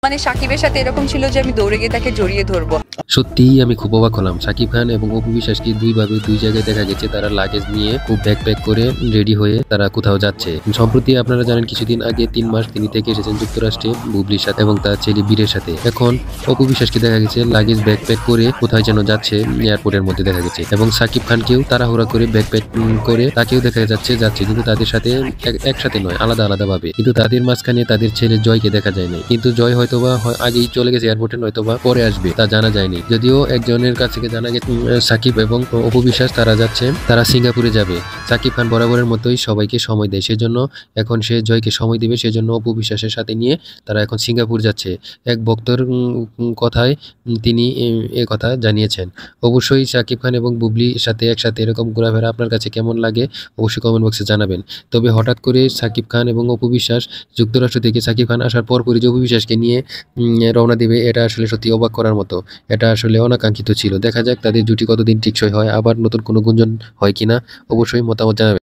মানে সাকিবের সাথে এরকম ছিল যে আমি দৌড়ে গিয়ে তাকে জড়িয়ে ধরবো। সত্যিই আমি খুব অবাক হলাম। শাকিব খান এবং অপু বিশ্বাসকে দুইভাবে দুই জায়গায় দেখা গেছে তারা লাগেজ নিয়ে খুব ব্যাগ প্যাক করে রেডি হয়ে তারা কোথাও যাচ্ছে। সম্প্রতি আপনারা জানেন কিছুদিন আগে ৩ মাস তিনি থেকে এসেছেন যুক্তরাষ্ট্রে বুবলির সাথে এবং তার ছেলে বীরের সাথে। এখন অপু বিশ্বাসকে দেখা গেছে লাগেজ ব্যাগ প্যাক করে কোথায় যেন যাচ্ছে এয়ারপোর্টের মধ্যে দেখা গেছে এবং শাকিব খানকেও তাড়াহুড়া করে ব্যাগ প্যাক করে তাকেও দেখা যাচ্ছে কিন্তু তাদের সাথে একসাথে নয়, আলাদা আলাদা ভাবে। কিন্তু তাদের মাঝখানে তাদের ছেলে জয়কে দেখা যায় নাই। কিন্তু জয় হয়তোবা আগেই চলে গেছে এয়ারপোর্টে, নয়তোবা পরে আসবে, তা জানা যায়নি। যদিও একজনের কাছ থেকে জানা গেছে সাকিব এবং অপু বিশ্বাস তারা সিঙ্গাপুরে যাবে। সাকিব খান বরাবরের মতোই সবাইকে সময় দেয়, সেজন্য এখন সে জয়কে সময় দিবে, সেজন্য অপু বিশ্বাসের সাথে নিয়ে তারা এখন সিঙ্গাপুর যাচ্ছে। এক ভক্তর কথায় তিনি এ কথা জানিয়েছেন। অবশ্যই সাকিব খান এবং বুবলির সাথে একসাথে এরকম ঘোরাফেরা আপনার কাছে কেমন লাগে অবশ্যই কমেন্ট বক্সে জানাবেন। তবে হঠাৎ করে সাকিব খান এবং অপু বিশ্বাস যুক্তরাষ্ট্র থেকে সাকিব খান আসার পরপরই যে অপু বিশ্বাসকে নিয়ে রওনা দিবে, এটা আসলে সত্যি অবাক করার মতো। এটা আসলে অনাকাঙ্ক্ষিত ছিল। দেখা যাক তাদের জুটি কতদিন টেকসই হয়, আবার নতুন কোনো গুঞ্জন হয় কিনা। অবশ্যই মতামত জানাবেন।